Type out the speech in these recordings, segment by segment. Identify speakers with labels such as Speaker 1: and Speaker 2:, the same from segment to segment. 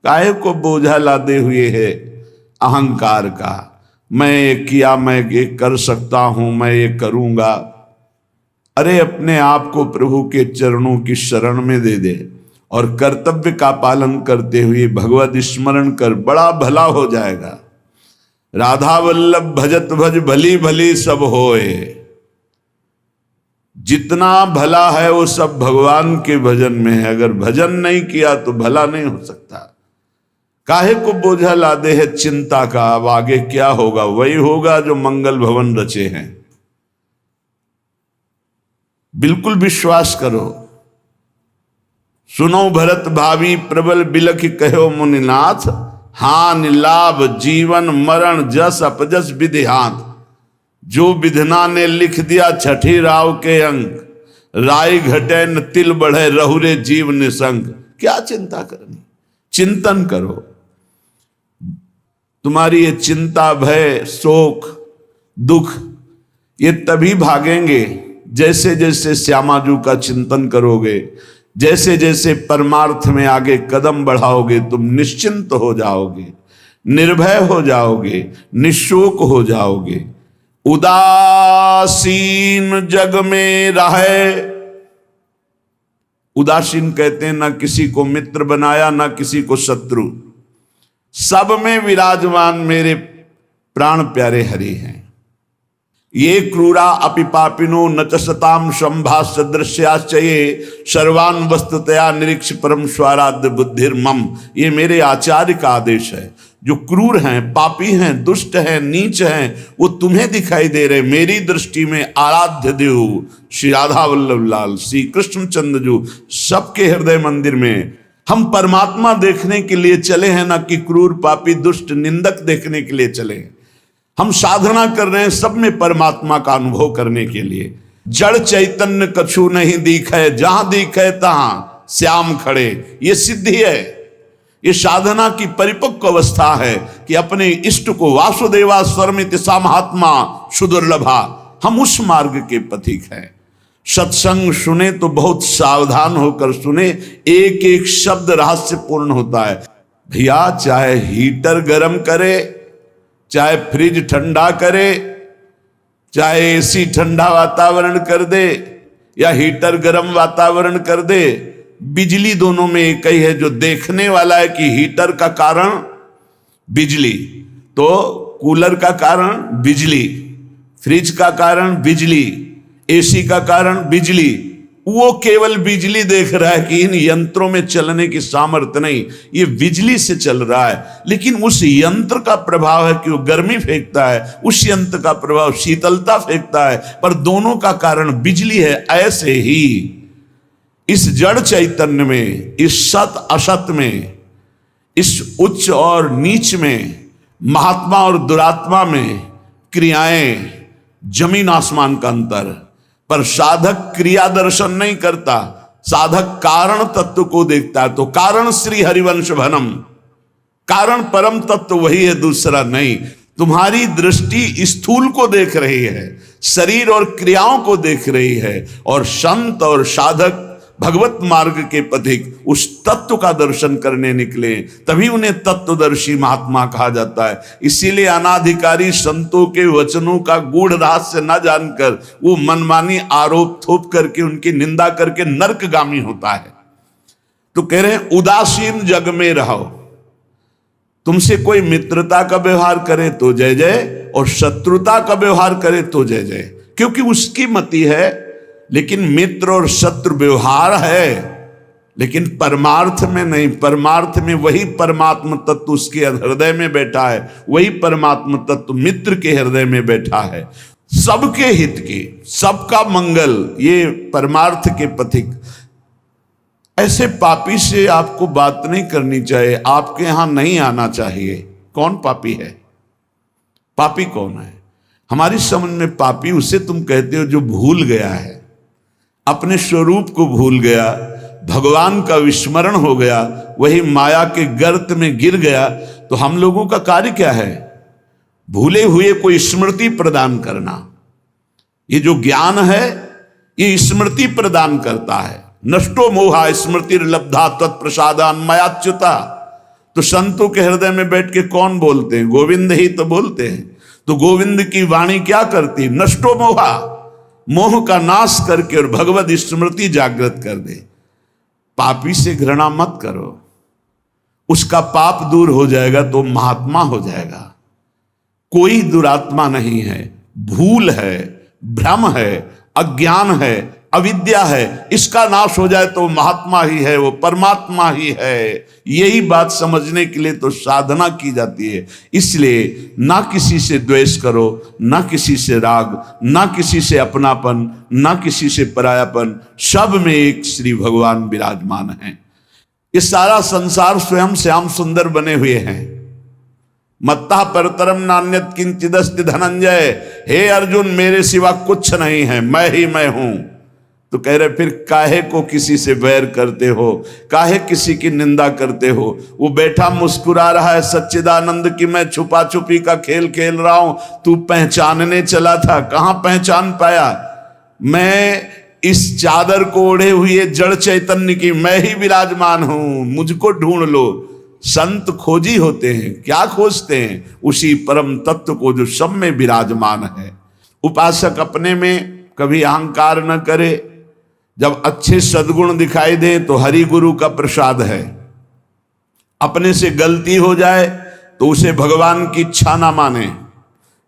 Speaker 1: काहे को बोझा लादे हुए है अहंकार का। मैं ये किया, मैं ये कर सकता हूं, मैं ये करूंगा। अरे अपने आप को प्रभु के चरणों की शरण में दे दे और कर्तव्य का पालन करते हुए भगवत स्मरण कर, बड़ा भला हो जाएगा। राधा वल्लभ भजत भज भली भली सब होए। जितना भला है वो सब भगवान के भजन में है। अगर भजन नहीं किया तो भला नहीं हो सकता। काहे को बोझा लादे है चिंता का, अब आगे क्या होगा? वही होगा जो मंगल भवन रचे हैं। बिल्कुल विश्वास करो। सुनो भरत भावी प्रबल बिलख कहो मुनिनाथ, हान लाभ जीवन मरण जस अपजस विधिहात। जो विधना ने लिख दिया छठी राव के अंक, राय घटे न तिल बढ़े रहुरे जीव निसंग। क्या चिंता करनी? चिंतन करो। तुम्हारी ये चिंता, भय, शोक, दुख ये तभी भागेंगे जैसे जैसे श्यामाजू का चिंतन करोगे, जैसे जैसे परमार्थ में आगे कदम बढ़ाओगे। तुम निश्चिंत हो जाओगे, निर्भय हो जाओगे, निशोक हो जाओगे। उदासीन जग में रहे। उदासीन कहते हैं ना किसी को मित्र बनाया ना किसी को शत्रु, सब में विराजमान मेरे प्राण प्यारे हरि हैं। ये क्रूरा अपि पापिनो न च सताम संभाष्य दृश्याश्चये सर्वान वस्तुतया निरीक्ष परम स्वाराध्य बुद्धिर्मम। ये मेरे आचार्य का आदेश है। जो क्रूर हैं, पापी हैं, दुष्ट हैं, नीच हैं, वो तुम्हें दिखाई दे रहे। मेरी दृष्टि में आराध्य देव श्री राधा वल्लभ लाल, श्री कृष्णचंद्र जी सबके हृदय मंदिर में हम परमात्मा देखने के लिए चले हैं, ना कि क्रूर, पापी, दुष्ट, निंदक देखने के लिए चले हैं। हम साधना कर रहे हैं सब में परमात्मा का अनुभव करने के लिए। जड़ चैतन्य कछु नहीं दिखे, जहां दिखे तहां श्याम खड़े। ये सिद्धि है, ये साधना की परिपक्व अवस्था है कि अपने इष्ट को वासुदेवा स्वरमिति सा महात्मा सुदुर्लभा। हम उस मार्ग के पथिक हैं। सत्संग सुने तो बहुत सावधान होकर सुने। एक एक शब्द रहस्यपूर्ण होता है। भैया चाहे हीटर गर्म करे, चाहे फ्रिज ठंडा करे, चाहे एसी ठंडा वातावरण कर दे या हीटर गर्म वातावरण कर दे, बिजली दोनों में एक ही है। जो देखने वाला है कि हीटर का कारण बिजली, तो कूलर का कारण बिजली, फ्रिज का कारण बिजली, एसी का कारण बिजली, वो केवल बिजली देख रहा है कि इन यंत्रों में चलने की सामर्थ्य नहीं, ये बिजली से चल रहा है। लेकिन उस यंत्र का प्रभाव है कि वो गर्मी फेंकता है, उस यंत्र का प्रभाव शीतलता फेंकता है, पर दोनों का कारण बिजली है। ऐसे ही इस जड़ चैतन्य में, इस सत असत में, इस उच्च और नीच में, महात्मा और दुरात्मा में क्रियाएं जमीन आसमान का अंतर। पर साधक क्रिया दर्शन नहीं करता, साधक कारण तत्व को देखता है। तो कारण श्री हरिवंश भनम, कारण परम तत्व वही है, दूसरा नहीं। तुम्हारी दृष्टि स्थूल को देख रही है, शरीर और क्रियाओं को देख रही है, और संत और साधक भगवत मार्ग के पथिक उस तत्व का दर्शन करने निकले, तभी उन्हें तत्वदर्शी महात्मा कहा जाता है। इसीलिए अनाधिकारी संतों के वचनों का गूढ़ रहस्य न जानकर वो मनमानी आरोप थोप करके उनकी निंदा करके नरकगामी होता है। तो कह रहे हैं उदासीन जग में रहो। तुमसे कोई मित्रता का व्यवहार करे तो जय जय, और शत्रुता का व्यवहार करे तो जय जय, क्योंकि उसकी मति है। लेकिन मित्र और शत्रु व्यवहार है, लेकिन परमार्थ में नहीं। परमार्थ में वही परमात्म तत्व उसके हृदय में बैठा है, वही परमात्म तत्व मित्र के हृदय में बैठा है। सबके हित की, सबका मंगल, ये परमार्थ के पथिक। ऐसे पापी से आपको बात नहीं करनी चाहिए, आपके यहां नहीं आना चाहिए। कौन पापी है? पापी कौन है? हमारी समझ में पापी उसे तुम कहते हो जो भूल गया है, अपने स्वरूप को भूल गया, भगवान का विस्मरण हो गया, वही माया के गर्त में गिर गया। तो हम लोगों का कार्य क्या है? भूले हुए को स्मृति प्रदान करना। ये जो ज्ञान है ये स्मृति प्रदान करता है। नष्टो मोहा स्मृति लब्धा तत्प्रसादान मयाच्युता। तो संतों के हृदय में बैठ के कौन बोलते हैं? गोविंद ही तो बोलते हैं। तो गोविंद की वाणी क्या करती? नष्टो मोहा, मोह का नाश करके और भगवत स्मृति जागृत कर दे। पापी से घृणा मत करो, उसका पाप दूर हो जाएगा तो महात्मा हो जाएगा। कोई दुरात्मा नहीं है, भूल है, भ्रम है, अज्ञान है, अविद्या है, इसका नाश हो जाए तो महात्मा ही है, वो परमात्मा ही है। यही बात समझने के लिए तो साधना की जाती है। इसलिए ना किसी से द्वेष करो, ना किसी से राग, ना किसी से अपनापन, ना किसी से परायापन, सब में एक श्री भगवान विराजमान हैं। ये सारा संसार स्वयं श्याम सुंदर बने हुए हैं। मत्ता परतरम नान्यत किंचिदस्ति धनंजय, हे अर्जुन मेरे सिवा कुछ नहीं है, मैं ही मैं हूं। तो कह रहे फिर काहे को किसी से बैर करते हो, काहे किसी की निंदा करते हो? वो बैठा मुस्कुरा रहा है सच्चिदानंद की मैं छुपा छुपी का खेल खेल रहा हूं, तू पहचानने चला था, कहां पहचान पाया? मैं इस चादर को ओढ़े हुए जड़ चैतन्य की मैं ही विराजमान हूं, मुझको ढूंढ लो। संत खोजी होते हैं, क्या खोजते हैं? उसी परम तत्व को जो सब में विराजमान है। उपासक अपने में कभी अहंकार न करे। जब अच्छे सद्गुण दिखाई दे तो हरि गुरु का प्रसाद है। अपने से गलती हो जाए तो उसे भगवान की इच्छा ना माने,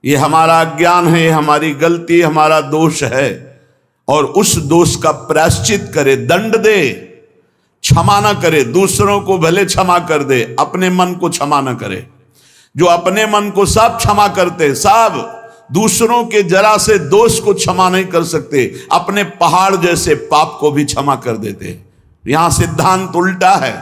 Speaker 1: ये हमारा अज्ञान है, ये हमारी गलती, हमारा दोष है, और उस दोष का प्रायश्चित करे, दंड दे, क्षमा ना करे। दूसरों को भले क्षमा कर दे, अपने मन को क्षमा ना करे। जो अपने मन को सब क्षमा करते, सब दूसरों के जरा से दोष को क्षमा नहीं कर सकते, अपने पहाड़ जैसे पाप को भी क्षमा कर देते। यहां सिद्धांत उल्टा है।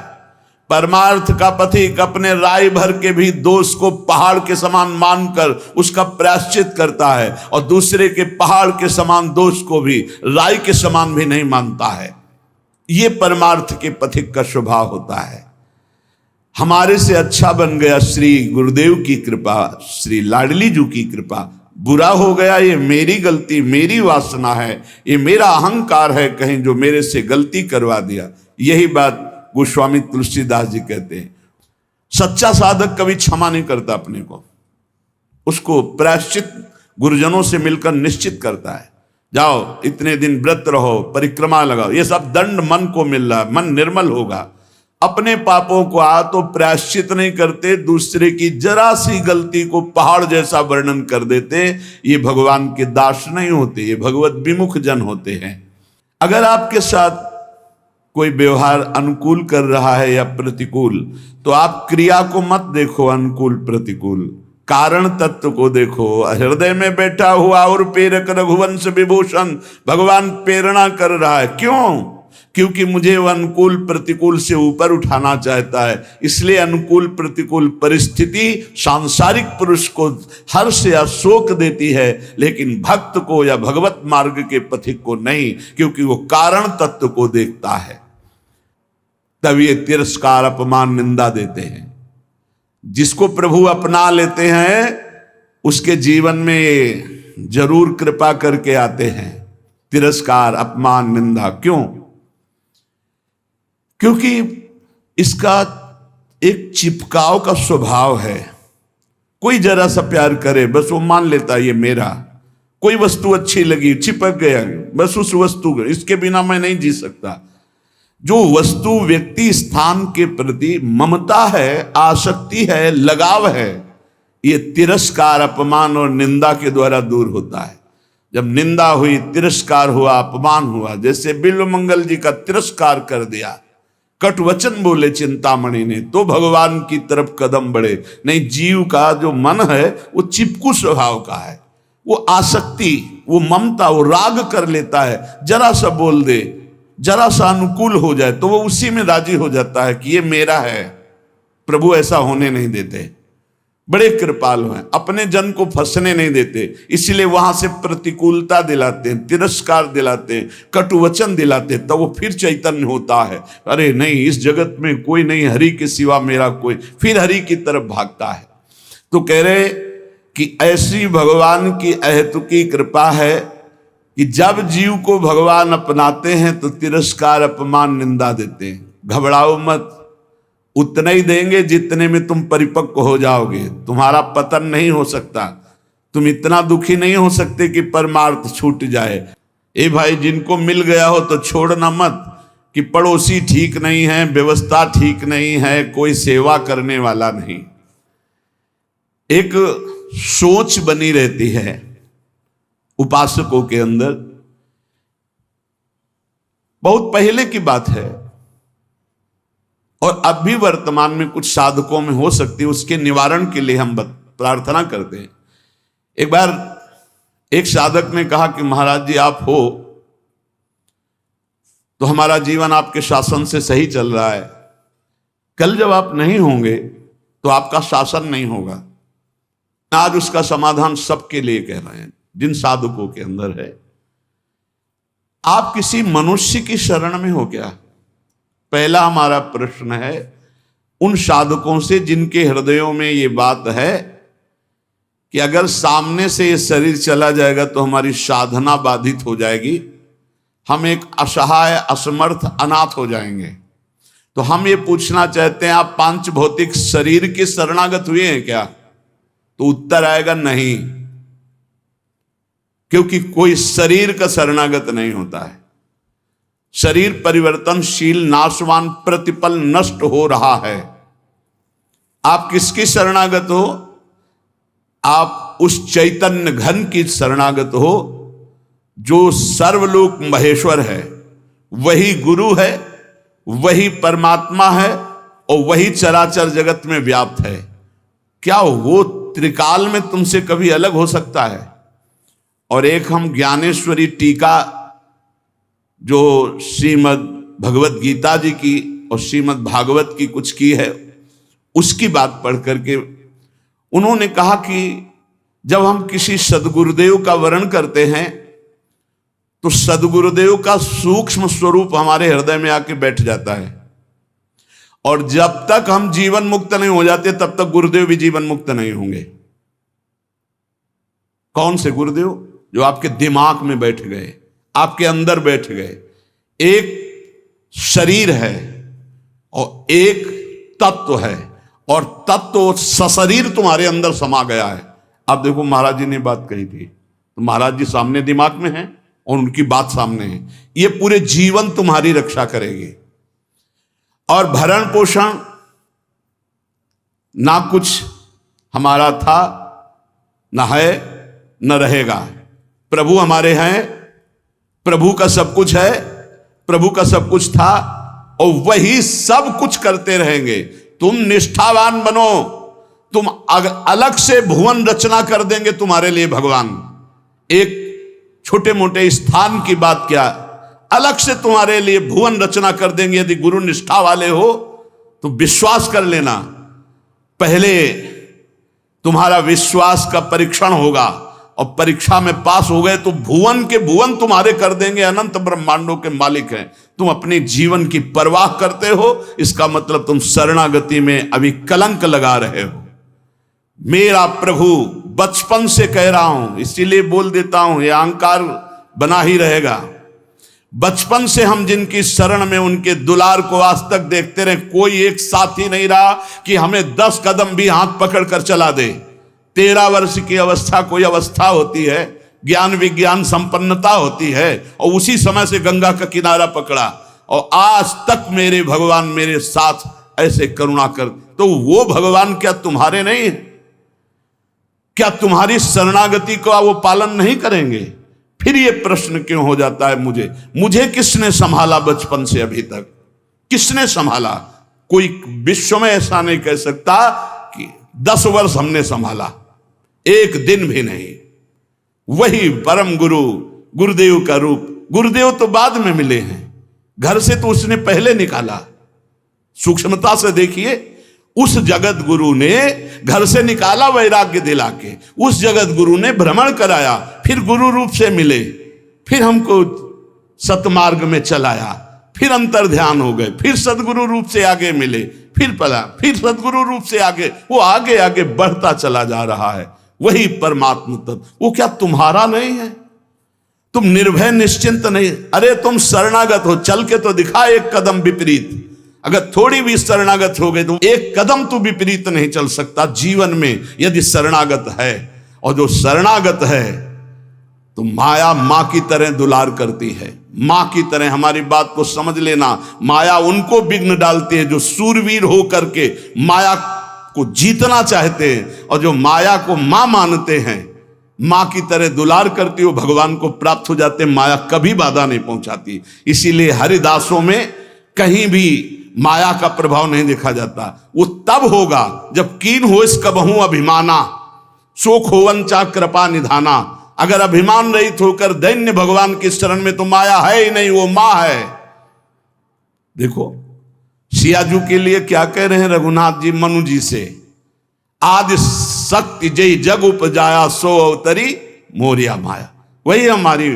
Speaker 1: परमार्थ का पथिक अपने राय भर के भी दोष को पहाड़ के समान मानकर उसका प्रायश्चित करता है, और दूसरे के पहाड़ के समान दोष को भी राय के समान भी नहीं मानता है। ये परमार्थ के पथिक का स्वभाव होता है। हमारे से अच्छा बन गया श्री गुरुदेव की कृपा, श्री लाडली जी की कृपा। बुरा हो गया ये मेरी गलती, मेरी वासना है, ये मेरा अहंकार है कहीं जो मेरे से गलती करवा दिया। यही बात गोस्वामी तुलसीदास जी कहते हैं। सच्चा साधक कभी क्षमा नहीं करता अपने को, उसको प्रायश्चित गुरुजनों से मिलकर निश्चित करता है। जाओ इतने दिन व्रत रहो, परिक्रमा लगाओ, ये सब दंड मन को मिल रहा है, मन निर्मल होगा। अपने पापों को तो प्रायश्चित नहीं करते, दूसरे की जरा सी गलती को पहाड़ जैसा वर्णन कर देते। ये भगवान के दास नहीं होते, ये भगवत विमुख जन होते हैं। अगर आपके साथ कोई व्यवहार अनुकूल कर रहा है या प्रतिकूल, तो आप क्रिया को मत देखो, अनुकूल प्रतिकूल, कारण तत्व को देखो। हृदय में बैठा हुआ और प्रेरक रघुवंश विभूषण भगवान प्रेरणा कर रहा है। क्यों? क्योंकि मुझे वह अनुकूल प्रतिकूल से ऊपर उठाना चाहता है। इसलिए अनुकूल प्रतिकूल परिस्थिति सांसारिक पुरुष को हर्ष या शोक देती है, लेकिन भक्त को या भगवत मार्ग के पथिक को नहीं, क्योंकि वो कारण तत्व को देखता है। तब ये तिरस्कार, अपमान, निंदा देते हैं। जिसको प्रभु अपना लेते हैं उसके जीवन में जरूर कृपा करके आते हैं। तिरस्कार, अपमान, निंदा क्यों? क्योंकि इसका एक चिपकाव का स्वभाव है। कोई जरा सा प्यार करे बस वो मान लेता है ये मेरा। कोई वस्तु अच्छी लगी, चिपक गया, बस उस वस्तु, इसके बिना मैं नहीं जी सकता। जो वस्तु, व्यक्ति, स्थान के प्रति ममता है, आसक्ति है, लगाव है, ये तिरस्कार, अपमान और निंदा के द्वारा दूर होता है। जब निंदा हुई, तिरस्कार हुआ, अपमान हुआ, जैसे बिल्वमंगल जी का तिरस्कार कर दिया, कट वचन बोले चिंतामणि ने, तो भगवान की तरफ कदम बढ़े। नहीं, जीव का जो मन है वो चिपकू स्वभाव का है, वो आसक्ति, वो ममता, वो राग कर लेता है। जरा सा बोल दे, जरा सा अनुकूल हो जाए तो वो उसी में राजी हो जाता है कि ये मेरा है। प्रभु ऐसा होने नहीं देते, बड़े कृपालु हैं, अपने जन को फंसने नहीं देते। इसीलिए वहां से प्रतिकूलता दिलाते हैं, तिरस्कार दिलाते हैं, कटुवचन दिलाते हैं, तो वो फिर चैतन्य होता है। अरे नहीं, इस जगत में कोई नहीं, हरि के सिवा मेरा कोई, फिर हरि की तरफ भागता है। तो कह रहे कि ऐसी भगवान की अहेतुकी कृपा है कि जब जीव को भगवान अपनाते हैं तो तिरस्कार, अपमान, निंदा देते हैं। घबराओ मत, उतना ही देंगे जितने में तुम परिपक्व हो जाओगे। तुम्हारा पतन नहीं हो सकता, तुम इतना दुखी नहीं हो सकते कि परमार्थ छूट जाए। ए भाई, जिनको मिल गया हो तो छोड़ना मत कि पड़ोसी ठीक नहीं है, व्यवस्था ठीक नहीं है, कोई सेवा करने वाला नहीं। एक सोच बनी रहती है उपासकों के अंदर। बहुत पहले की बात है और अब भी वर्तमान में कुछ साधकों में हो सकती है, उसके निवारण के लिए हम प्रार्थना करते हैं। एक बार एक साधक ने कहा कि महाराज जी, आप हो तो हमारा जीवन आपके शासन से सही चल रहा है, कल जब आप नहीं होंगे तो आपका शासन नहीं होगा। आज उसका समाधान सबके लिए कह रहे हैं जिन साधकों के अंदर है। आप किसी मनुष्य की शरण में हो क्या? पहला हमारा प्रश्न है उन साधकों से जिनके हृदयों में ये बात है कि अगर सामने से ये शरीर चला जाएगा तो हमारी साधना बाधित हो जाएगी, हम एक असहाय, असमर्थ, अनाथ हो जाएंगे। तो हम ये पूछना चाहते हैं, आप पांच भौतिक शरीर के शरणागत हुए हैं क्या? तो उत्तर आएगा नहीं, क्योंकि कोई शरीर का शरणागत नहीं होता है। शरीर परिवर्तनशील, नाशवान, प्रतिपल नष्ट हो रहा है। आप किसकी शरणागत हो? आप उस चैतन्य घन की शरणागत हो जो सर्वलोक महेश्वर है। वही गुरु है, वही परमात्मा है और वही चराचर जगत में व्याप्त है। क्या वो त्रिकाल में तुमसे कभी अलग हो सकता है? और एक हम ज्ञानेश्वरी टीका जो श्रीमद् भगवत गीता जी की और श्रीमद् भागवत की कुछ की है, उसकी बात पढ़ करके उन्होंने कहा कि जब हम किसी सदगुरुदेव का वर्ण करते हैं तो सदगुरुदेव का सूक्ष्म स्वरूप हमारे हृदय में आके बैठ जाता है, और जब तक हम जीवन मुक्त नहीं हो जाते तब तक गुरुदेव भी जीवन मुक्त नहीं होंगे। कौन से गुरुदेव? जो आपके दिमाग में बैठ गए, आपके अंदर बैठ गए। एक शरीर है और एक तत्व है, और तत्व सशरीर तुम्हारे अंदर समा गया है। अब देखो, महाराज जी ने बात कही थी तो महाराज जी सामने दिमाग में हैं और उनकी बात सामने है। ये पूरे जीवन तुम्हारी रक्षा करेगी। और भरण पोषण ना कुछ हमारा था, ना है, न रहेगा। प्रभु हमारे हैं, प्रभु का सब कुछ है, प्रभु का सब कुछ था और वही सब कुछ करते रहेंगे। तुम निष्ठावान बनो, तुम अलग से भुवन रचना कर देंगे तुम्हारे लिए भगवान। एक छोटे मोटे स्थान की बात क्या, अलग से तुम्हारे लिए भुवन रचना कर देंगे। यदि गुरु निष्ठा वाले हो तो विश्वास कर लेना, पहले तुम्हारा विश्वास का परीक्षण होगा और परीक्षा में पास हो गए तो भुवन के भुवन तुम्हारे कर देंगे। अनंत ब्रह्मांडों के मालिक हैं। तुम अपने जीवन की परवाह करते हो, इसका मतलब तुम शरणागति में अभी कलंक लगा रहे हो। मेरा प्रभु बचपन से कह रहा हूं, इसीलिए बोल देता हूं, यह अहंकार बना ही रहेगा। बचपन से हम जिनकी शरण में उनके दुलार को आज तक देखते रहे, कोई एक साथी नहीं रहा कि हमें 10 कदम भी हाथ पकड़ कर चला दे। 13 वर्ष की अवस्था कोई अवस्था होती है, ज्ञान विज्ञान संपन्नता होती है, और उसी समय से गंगा का किनारा पकड़ा और आज तक मेरे भगवान मेरे साथ ऐसे करुणा कर। तो वो भगवान क्या तुम्हारे नहीं है? क्या तुम्हारी शरणागति का वो पालन नहीं करेंगे? फिर ये प्रश्न क्यों हो जाता है मुझे किसने संभाला बचपन से अभी तक? किसने संभाला? कोई विश्व में ऐसा नहीं कह सकता कि 10 वर्ष हमने संभाला, एक दिन भी नहीं। वही परम गुरु, गुरुदेव का रूप। गुरुदेव तो बाद में मिले हैं, घर से तो उसने पहले निकाला। सूक्ष्मता से देखिए, उस जगत गुरु ने घर से निकाला वैराग्य दिला के, उस जगत गुरु ने भ्रमण कराया, फिर गुरु रूप से मिले, फिर हमको सतमार्ग में चलाया, फिर अंतर ध्यान हो गए, फिर सदगुरु रूप से आगे मिले, फिर पला, फिर सदगुरु रूप से आगे, वो आगे आगे बढ़ता चला जा रहा है। वही परमात्मा तत्व, वो क्या तुम्हारा नहीं है? तुम निर्भय निश्चिंत नहीं? अरे तुम शरणागत हो, चल के तो दिखा एक कदम विपरीत। अगर थोड़ी भी शरणागत हो गए तो एक कदम तो विपरीत नहीं चल सकता जीवन में, यदि शरणागत है। और जो शरणागत है तो माया मां की तरह दुलार करती है, मां की तरह। हमारी बात को समझ लेना, माया उनको विघ्न डालती है जो सूरवीर हो करके माया को जीतना चाहते हैं, और जो माया को मां मानते हैं, मां की तरह दुलार करती हो, भगवान को प्राप्त हो जाते हैं। माया कभी बाधा नहीं पहुंचाती। इसीलिए हरिदासों में कहीं भी माया का प्रभाव नहीं देखा जाता। वो तब होगा जब कीन हो इस कबहू अभिमाना, शोक होवंचा कृपा निधाना। अगर अभिमान रहित होकर दैन्य भगवान के शरण में, तो माया है ही नहीं, वो मां है। देखो सियाजू के लिए क्या कह रहे हैं रघुनाथ जी मनु जी से, आदि शक्ति जय जग उपजाया सो अवतरी मोरिया माया। वही हमारी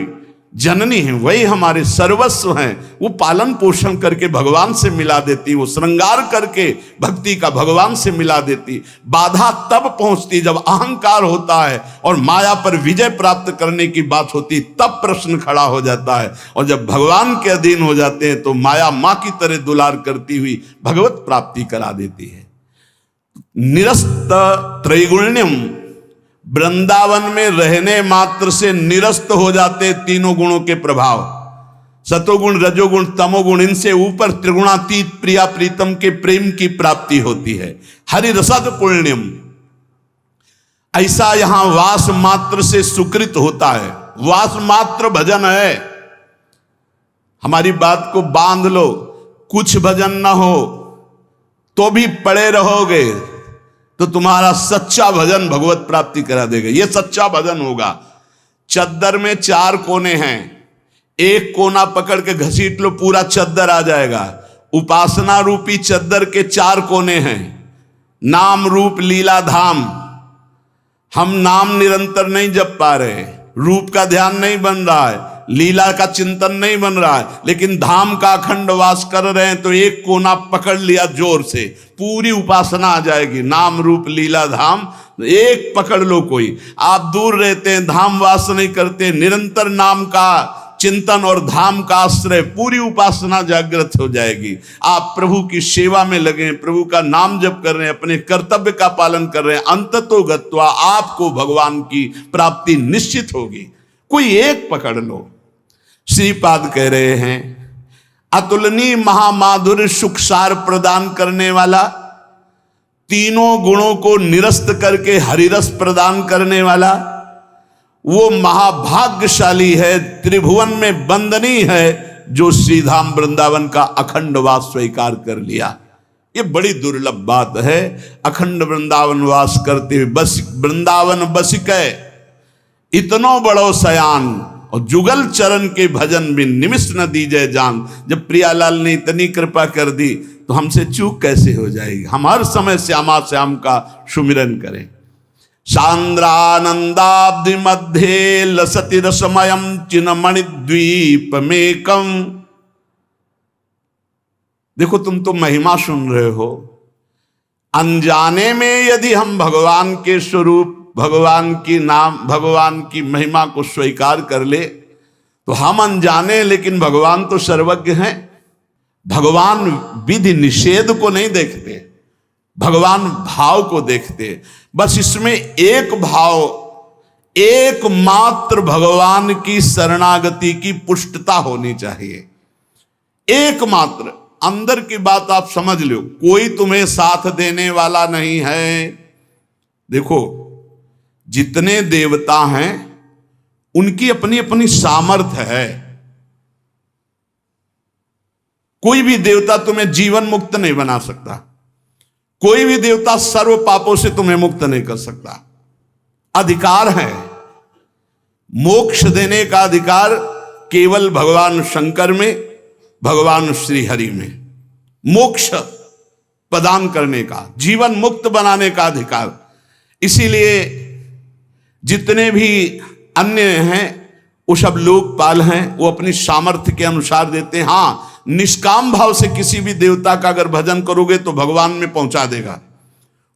Speaker 1: जननी है, वही हमारे सर्वस्व हैं। वो पालन पोषण करके भगवान से मिला देती, वो श्रृंगार करके भक्ति का भगवान से मिला देती। बाधा तब पहुंचती जब अहंकार होता है और माया पर विजय प्राप्त करने की बात होती, तब प्रश्न खड़ा हो जाता है। और जब भगवान के अधीन हो जाते हैं तो माया मां की तरह दुलार करती हुई भगवत प्राप्ति करा देती है। निरस्त त्रैगुण्यम, वृंदावन में रहने मात्र से निरस्त हो जाते तीनों गुणों के प्रभाव, सतोगुण रजोगुण तमोगुण। इनसे ऊपर त्रिगुणातीत प्रिया प्रीतम के प्रेम की प्राप्ति होती है। हरि रसद पुण्यम, ऐसा यहां वास मात्र से सुकृत होता है। वास मात्र भजन है। हमारी बात को बांध लो, कुछ भजन ना हो तो भी पड़े रहोगे तो तुम्हारा सच्चा भजन भगवत प्राप्ति करा देगा। यह सच्चा भजन होगा। चद्दर में 4 कोने हैं, एक कोना पकड़ के घसीट लो, पूरा चद्दर आ जाएगा। उपासना रूपी चद्दर के 4 कोने हैं, नाम रूप लीला धाम। हम नाम निरंतर नहीं जप पा रहे, रूप का ध्यान नहीं बन रहा है, लीला का चिंतन नहीं बन रहा है, लेकिन धाम का अखंड वास कर रहे हैं, तो एक कोना पकड़ लिया जोर से, पूरी उपासना आ जाएगी। नाम रूप लीला धाम एक पकड़ लो। कोई आप दूर रहते हैं, धाम वास नहीं करते, निरंतर नाम का चिंतन और धाम का आश्रय, पूरी उपासना जागृत हो जाएगी। आप प्रभु की सेवा में लगे, प्रभु का नाम जप कर रहे हैं, अपने कर्तव्य का पालन कर रहे हैं, अंततो गत्वा आपको भगवान की प्राप्ति निश्चित होगी। कोई एक पकड़ लो। श्रीपाद कह रहे हैं, अतुलनीय महामाधुर्य सुखसार प्रदान करने वाला, तीनों गुणों को निरस्त करके हरिरस प्रदान करने वाला, वो महाभाग्यशाली है, त्रिभुवन में वंदनीय है, जो श्रीधाम वृंदावन का अखंड वास स्वीकार कर लिया। ये बड़ी दुर्लभ बात है। अखंड वृंदावन वास करते हुए बस वृंदावन बसिकै इतनो बड़ो सयान, और जुगल चरण के भजन में निमिष न दीजिए जान। जब प्रियालाल ने इतनी कृपा कर दी तो हमसे चूक कैसे हो जाएगी। हम हर समय श्यामा श्याम का सुमिरन करें। सांद्रानंदाब्धि मध्य लसति रसमयम चिन्मणि द्वीप मेकम। देखो तुम तो महिमा सुन रहे हो, अनजाने में यदि हम भगवान के स्वरूप, भगवान की नाम, भगवान की महिमा को स्वीकार कर ले तो हम अनजाने, लेकिन भगवान तो सर्वज्ञ हैं। भगवान विधि निषेध को नहीं देखते, भगवान भाव को देखते। बस इसमें एक भाव, एकमात्र भगवान की शरणागति की पुष्टता होनी चाहिए। एकमात्र अंदर की बात आप समझ लो, कोई तुम्हें साथ देने वाला नहीं है। देखो जितने देवता हैं उनकी अपनी अपनी सामर्थ्य है। कोई भी देवता तुम्हें जीवन मुक्त नहीं बना सकता, कोई भी देवता सर्व पापों से तुम्हें मुक्त नहीं कर सकता। अधिकार है, मोक्ष देने का अधिकार केवल भगवान शंकर में, भगवान श्री हरि में। मोक्ष प्रदान करने का, जीवन मुक्त बनाने का अधिकार। इसीलिए जितने भी अन्य हैं वो सब लोकपाल हैं, वो अपनी सामर्थ्य के अनुसार देते हैं। हाँ, निष्काम भाव से किसी भी देवता का अगर भजन करोगे तो भगवान में पहुंचा देगा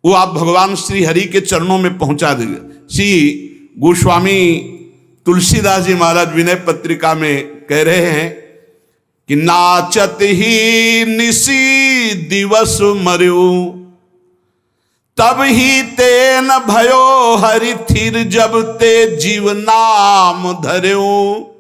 Speaker 1: वो, आप भगवान श्री हरि के चरणों में पहुंचा देगा। श्री गोस्वामी तुलसीदास जी महाराज विनय पत्रिका में कह रहे हैं कि नाचत ही निसी दिवस मर्यो, तब ही तेन भयो हरि थिर, जब ते जीव नाम धर्यो।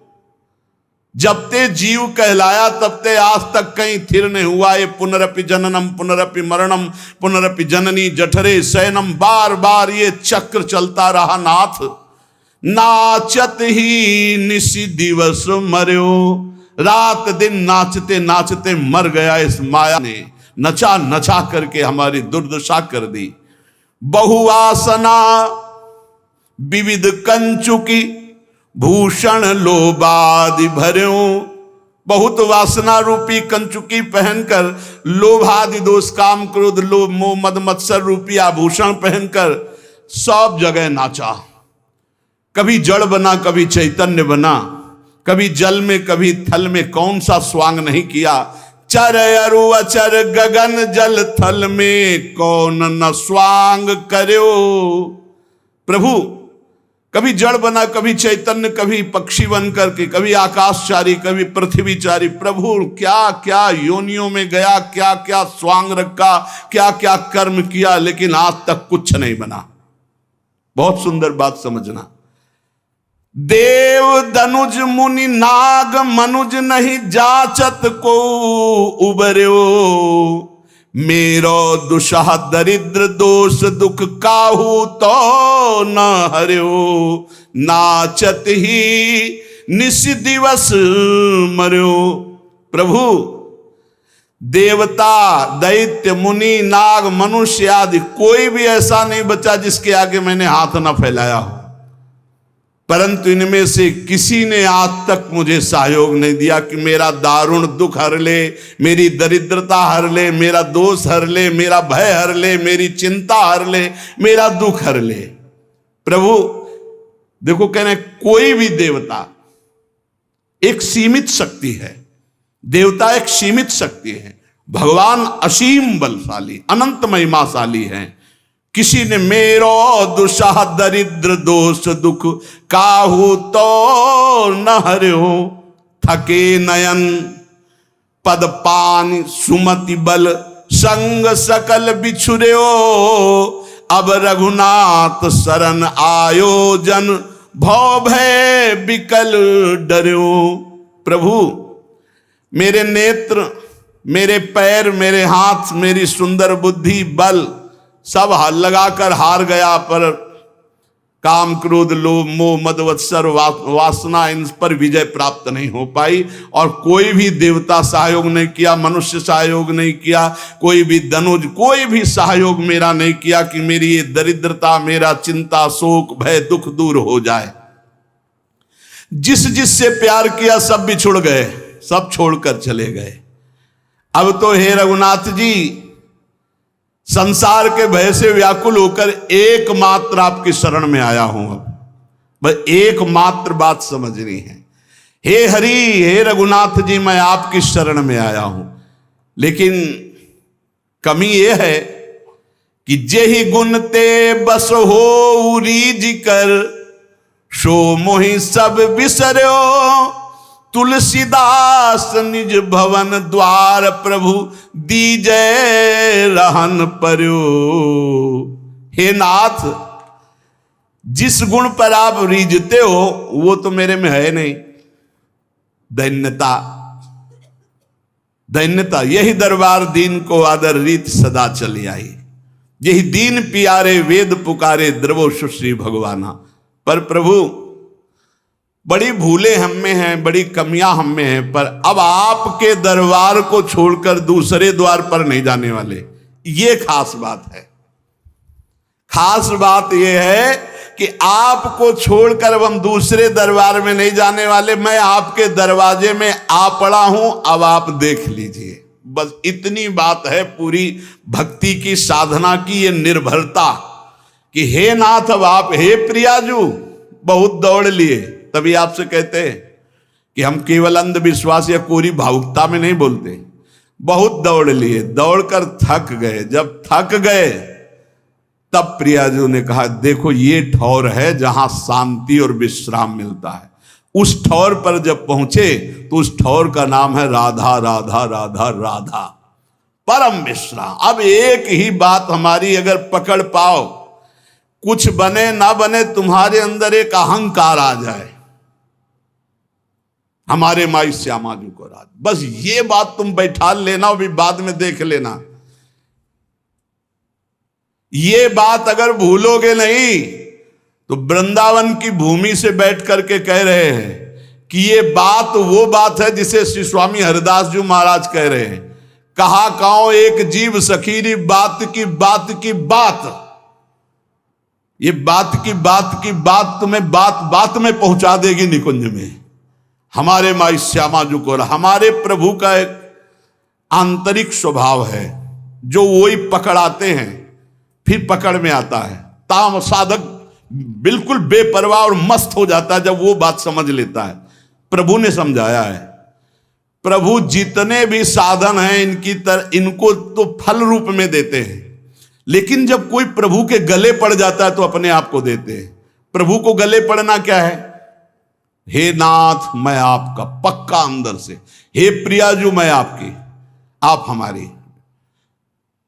Speaker 1: जब ते जीव कहलाया तब ते आज तक कहीं थिर नहीं हुआ। ये पुनरपि जननम पुनरपि मरणम पुनरपि जननी जठरे शयनम, बार बार ये चक्र चलता रहा नाथ। नाचत ही निसी दिवस मर्यो, रात दिन नाचते नाचते मर गया इस माया ने, नचा नचा करके हमारी दुर्दशा कर दी। बहुवासना विविध कंचुकी, भूषण लोभादि भर्यो। बहुत वासना रूपी कंचुकी पहनकर, लोभादि दोष काम क्रोध लोभ मोह मद मत्सर रूपी आभूषण पहनकर सब जगह नाचा। कभी जड़ बना, कभी चैतन्य बना, कभी जल में कभी थल में, कौन सा स्वांग नहीं किया। चर अरु अचर गगन जल थल में, कौन न स्वांग कर्यो। प्रभु कभी जड़ बना, कभी चैतन्य, कभी पक्षी बन करके, कभी आकाशचारी, कभी पृथ्वीचारी। प्रभु क्या क्या योनियों में गया, क्या क्या स्वांग रखा, क्या क्या कर्म किया, लेकिन आज तक कुछ नहीं बना। बहुत सुंदर बात समझना। देव धनुज मुनि नाग मनुज नहीं जाचत को उबर्यो, मेरो दुषह दरिद्र दोष दुख काहू तो न हर्यो। नाचत ही निस दिवस मर्यो। प्रभु देवता दैत्य मुनि नाग मनुष्य आदि कोई भी ऐसा नहीं बचा जिसके आगे मैंने हाथ न फैलाया हो, परंतु इनमें से किसी ने आज तक मुझे सहयोग नहीं दिया कि मेरा दारुण दुख हर ले, मेरी दरिद्रता हर ले, मेरा दोष हर ले, मेरा भय हर ले, मेरी चिंता हर ले, मेरा दुख हर ले। प्रभु देखो कह रहे कोई भी देवता एक सीमित शक्ति है, देवता एक सीमित शक्ति है, भगवान असीम बलशाली अनंत महिमाशाली हैं। किसी ने मेरो दुषह दरिद्र दोष दुख काहू तो न हर्यो। थके नयन पद पान सुमति बल संग सकल बिछुर्यो, अब रघुनाथ शरण आयोजन भव भय बिकल डर्यो। प्रभु मेरे नेत्र, मेरे पैर, मेरे हाथ, मेरी सुंदर बुद्धि, बल सब लगाकर हार गया, पर काम क्रोध लोभ मोह मद मत्सर वासना इन पर विजय प्राप्त नहीं हो पाई। और कोई भी देवता सहयोग नहीं किया, मनुष्य सहयोग नहीं किया, कोई भी धनुज, कोई भी सहयोग मेरा नहीं किया कि मेरी ये दरिद्रता, मेरा चिंता शोक भय दुख दूर हो जाए। जिस जिससे प्यार किया सब बिछुड़ गए, सब छोड़कर चले गए। अब तो हे रघुनाथ जी संसार के भय से व्याकुल होकर एकमात्र आपकी शरण में आया हूं। अब बस एकमात्र बात समझनी है। हे हरि, हे रघुनाथ जी, मैं आपकी शरण में आया हूं, लेकिन कमी यह है कि जेहि गुण ते बस हो रीज कर, सो मोहि सब बिसर्यो। तुलसीदास निज भवन द्वार, प्रभु दीजै रहन पर्यो। हे नाथ, जिस गुण पर आप रीझते हो वो तो मेरे में है नहीं। दैन्यता, दैन्यता, यही दरबार दीन को आदर रीत सदा चली आई। यही दीन पियारे वेद पुकारे, द्रवो सुश्री भगवाना। पर प्रभु बड़ी भूलें हम में हैं, बड़ी कमियां हम में हैं, पर अब आपके दरबार को छोड़कर दूसरे द्वार पर नहीं जाने वाले। ये खास बात है। खास बात यह है कि आपको छोड़कर अब हम दूसरे दरबार में नहीं जाने वाले। मैं आपके दरवाजे में आ पड़ा हूं, अब आप देख लीजिए। बस इतनी बात है पूरी भक्ति की साधना की ये निर्भरता कि हे नाथ, अब आप, हे प्रियाजू, बहुत दौड़ लिए। तभी आपसे कहते हैं कि हम केवल अंधविश्वास या कोरी भावुकता में नहीं बोलते। बहुत दौड़ लिए, दौड़कर थक गए। जब थक गए तब प्रियाजू ने कहा, देखो ये ठौर है जहां शांति और विश्राम मिलता है। उस ठौर पर जब पहुंचे तो उस ठौर का नाम है राधा राधा राधा राधा, परम विश्राम। अब एक ही बात हमारी अगर पकड़ पाओ, कुछ बने ना बने, तुम्हारे अंदर एक अहंकार आ जाए, हमारे माई श्यामा जी को राज, बस ये बात तुम बैठा लेना, अभी बाद में देख लेना। ये बात अगर भूलोगे नहीं तो वृंदावन की भूमि से बैठ करके कह रहे हैं कि ये बात वो बात है जिसे श्री स्वामी हरिदास जी महाराज कह रहे हैं, कहा काओ एक जीव सखीरी बात की बात की बात। ये बात की बात तुम्हें बात बात में पहुंचा देगी निकुंज में। हमारे माई श्यामा जी को, हमारे प्रभु का एक आंतरिक स्वभाव है जो वही पकड़ाते हैं, फिर पकड़ में आता है। ताम साधक बिल्कुल बेपरवाह और मस्त हो जाता है जब वो बात समझ लेता है। प्रभु ने समझाया है, प्रभु जितने भी साधन हैं इनको तो फल रूप में देते हैं, लेकिन जब कोई प्रभु के गले पड़ जाता है तो अपने आप को देते हैं। प्रभु को गले पड़ना क्या है? हे नाथ मैं आपका, पक्का अंदर से, हे प्रियाजू मैं आपकी, आप हमारी।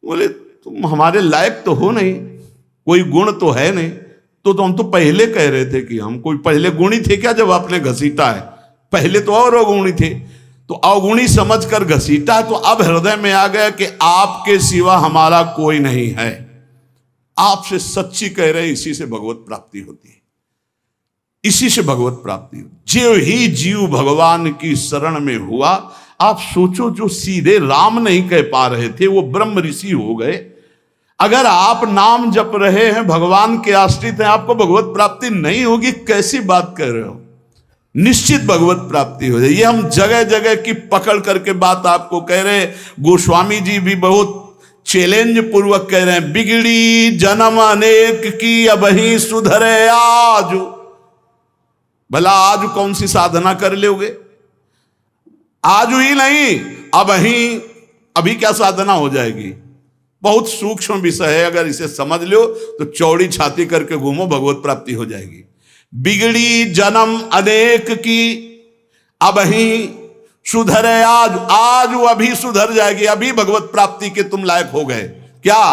Speaker 1: बोले तुम हमारे लायक तो हो नहीं, कोई गुण तो है नहीं। तो हम तो पहले कह रहे थे कि हम कोई पहले गुणी थे क्या जब आपने घसीटा है? पहले तो और अवगुणी थे, तो अवगुणी समझकर घसीटा, तो अब हृदय में आ गया कि आपके सिवा हमारा कोई नहीं है। आपसे सच्ची कह रहे, इसी से भगवत प्राप्ति होती है, इसी से भगवत प्राप्ति। जो ही जीव भगवान की शरण में हुआ, आप सोचो जो सीधे राम नहीं कह पा रहे थे वो ब्रह्म ऋषि हो गए। अगर आप नाम जप रहे हैं, भगवान के आश्रित हैं, आपको भगवत प्राप्ति नहीं होगी, कैसी बात कर रहे हो? निश्चित भगवत प्राप्ति हो जाए। ये हम जगह जगह की पकड़ करके बात आपको कह रहे हैं। गोस्वामी जी भी बहुत चैलेंज पूर्वक कह रहे हैं, बिगड़ी जन्म अनेक की अबही सुधरे आज। भला आज कौन सी साधना कर लोगे? आज ही नहीं, अभी क्या साधना हो जाएगी? बहुत सूक्ष्म विषय है, अगर इसे समझ लो तो चौड़ी छाती करके घूमो, भगवत प्राप्ति हो जाएगी। बिगड़ी जन्म अनेक की अबही सुधरे आज, आज वो अभी सुधर जाएगी, अभी भगवत प्राप्ति के तुम लायक हो गए। क्या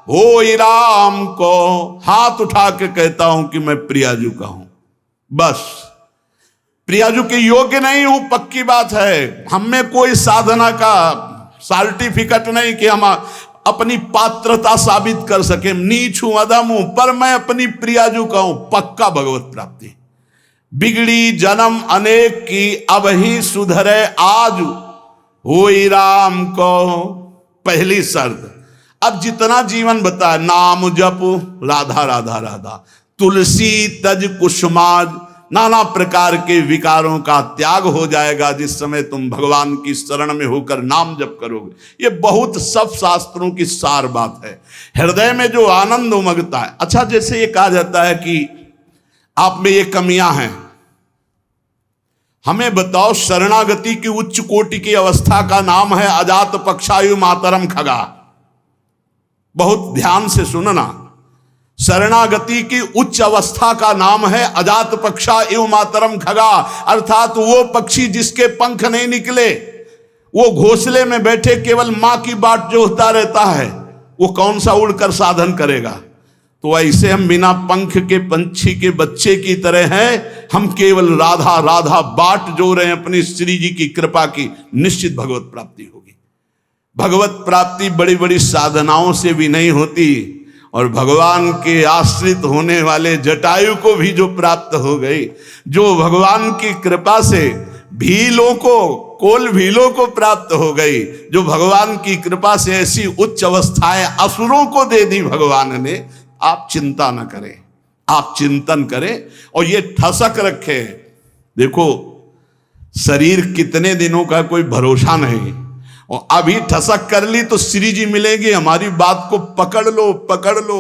Speaker 1: हो? राम को हाथ उठा के कहता हूं कि मैं प्रियाजू का हूं, बस प्रियाजू के योग्य नहीं हूं, पक्की बात है। हम में कोई साधना का सर्टिफिकेट नहीं कि हम अपनी पात्रता साबित कर सके, नीच हूं, अधम हूं, पर मैं अपनी प्रियाजू का हूं, पक्का भगवत प्राप्ति। बिगड़ी जन्म अनेक की अबही सुधरे आज, होई राम को पहली शर्त। अब जितना जीवन बताया, नाम जप राधा राधा राधा, तुलसी तज कुसुमाज, नाना प्रकार के विकारों का त्याग हो जाएगा जिस समय तुम भगवान की शरण में होकर नाम जप करोगे। ये बहुत सब शास्त्रों की सार बात है। हृदय में जो आनंद उमगता है। अच्छा, जैसे ये कहा जाता है कि आप में ये कमियां हैं, हमें बताओ, शरणागति की उच्च कोटि की अवस्था का नाम है अजात पक्षायु मातरम खगा। बहुत ध्यान से सुनना, शरणागति की उच्च अवस्था का नाम है अजात पक्षा एवं मातरम खगा, अर्थात वो पक्षी जिसके पंख नहीं निकले, वो घोंसले में बैठे केवल मां की बाट जोहता रहता है, वो कौन सा उड़कर साधन करेगा? तो ऐसे हम बिना पंख के पंछी के बच्चे की तरह हैं, हम केवल राधा राधा बाट जो रहे हैं अपनी श्री जी की कृपा की, निश्चित भगवत प्राप्ति होगी। भगवत प्राप्ति बड़ी बड़ी साधनाओं से भी नहीं होती, और भगवान के आश्रित होने वाले जटायु को भी जो प्राप्त हो गई, जो भगवान की कृपा से भीलों को, कोल भीलों को प्राप्त हो गई, जो भगवान की कृपा से ऐसी उच्च अवस्थाएं असुरों को दे दी भगवान ने, आप चिंता न करें, आप चिंतन करें और ये ठसक रखें। देखो, शरीर कितने दिनों का कोई भरोसा नहीं, और अभी ठसक कर ली तो श्री जी मिलेंगे। हमारी बात को पकड़ लो, पकड़ लो।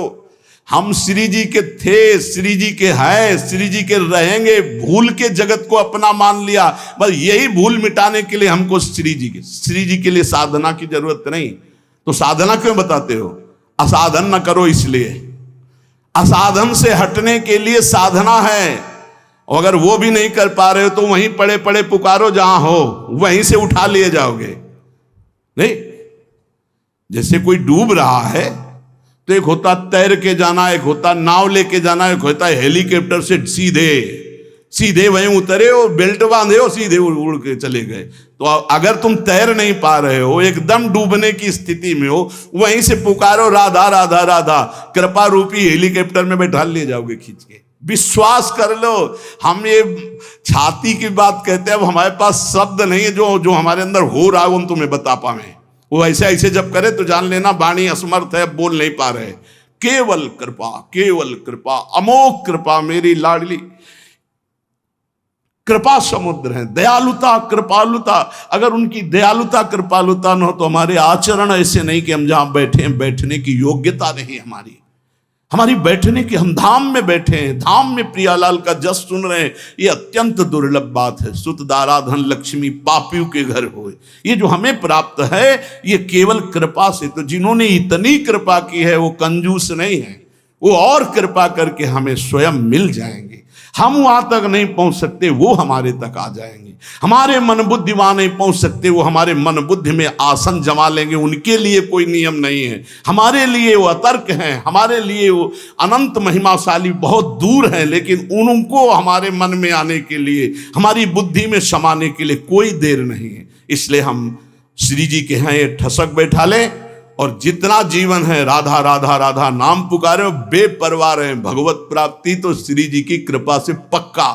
Speaker 1: हम श्री जी के थे, श्री जी के हैं, श्री जी के रहेंगे, भूल के जगत को अपना मान लिया। बस यही भूल मिटाने के लिए हमको श्री जी के लिए साधना की जरूरत नहीं। तो साधना क्यों बताते हो? असाधन न करो, इसलिए असाधन से हटने के लिए साधना है। और अगर वो भी नहीं कर पा रहे हो तो वहीं पड़े पड़े पुकारो, जहां हो वहीं से उठा लिए जाओगे। नहीं, जैसे कोई डूब रहा है तो एक होता तैर के जाना, एक होता नाव लेके जाना, एक होता हेलीकॉप्टर से सीधे वहीं उतरे और बेल्ट बांधे और सीधे उड़ के चले गए। तो अगर तुम तैर नहीं पा रहे हो, एकदम डूबने की स्थिति में हो, वहीं से पुकारो राधा राधा राधा, कृपा रूपी हेलीकॉप्टर में बैठा ले जाओगे खींच के। विश्वास कर लो, हम ये छाती की बात कहते हैं, अब हमारे पास शब्द नहीं है जो हमारे अंदर हो रहा है वो हम तुम्हें बता पाए। वो ऐसे ऐसे जब करे तो जान लेना वाणी असमर्थ है, बोल नहीं पा रहे। केवल कृपा, अमोघ कृपा, मेरी लाडली कृपा समुद्र है। दयालुता कृपालुता, अगर उनकी दयालुता कृपालुता न हो तो हमारे आचरण ऐसे नहीं कि हम जहां बैठे बैठने की योग्यता नहीं हमारी बैठने की, हम धाम में बैठे हैं, धाम में प्रियालाल का जस सुन रहे हैं, ये अत्यंत दुर्लभ बात है। सुत दारा धन लक्ष्मी पापियों के घर होए, ये जो हमें प्राप्त है ये केवल कृपा से। तो जिन्होंने इतनी कृपा की है वो कंजूस नहीं है, वो और कृपा करके हमें स्वयं मिल जाएंगे। हम वहां तक नहीं पहुंच सकते, वो हमारे तक आ जाएंगे। हमारे मन बुद्धि वहां नहीं पहुंच सकते, वो हमारे मन बुद्धि में आसन जमा लेंगे। उनके लिए कोई नियम नहीं है, हमारे लिए वो अतर्क हैं, हमारे लिए वो अनंत महिमाशाली बहुत दूर हैं, लेकिन उनको हमारे मन में आने के लिए, हमारी बुद्धि में समाने के लिए कोई देर नहीं है। इसलिए हम श्री जी के यहाँ ये ठसक बैठा लें और जितना जीवन है राधा राधा राधा नाम पुकारे और बेपरवाह रहे। भगवत प्राप्ति तो श्री जी की कृपा से पक्का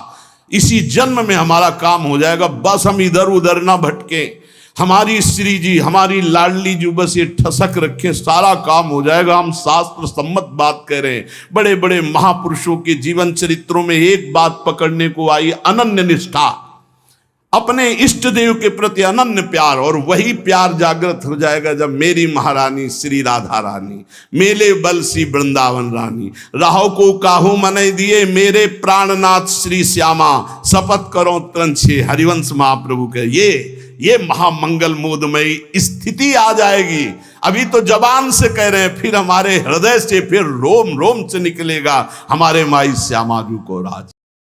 Speaker 1: इसी जन्म में हमारा काम हो जाएगा। बस हम इधर उधर ना भटके, हमारी श्री जी, हमारी लाडली जी बस ये ठसक रखें, सारा काम हो जाएगा। हम शास्त्र सम्मत बात कह रहे हैं, बड़े बड़े महापुरुषों के जीवन चरित्रों में एक बात पकड़ने को आई, अनन्य निष्ठा, अपने इष्ट देव के प्रति अनन्य प्यार। और वही प्यार जागृत हो जाएगा जब मेरी महारानी श्री राधा रानी, मेले बल सी वृंदावन रानी, राहो को काहू मने दिए मेरे प्राणनाथ श्री श्यामा, शपथ करो त्रंछे हरिवंश महाप्रभु के। ये महामंगल मोदमयी स्थिति आ जाएगी। अभी तो जबान से कह रहे हैं, फिर हमारे हृदय से, फिर रोम रोम से निकलेगा हमारे माई श्यामा जी को राज।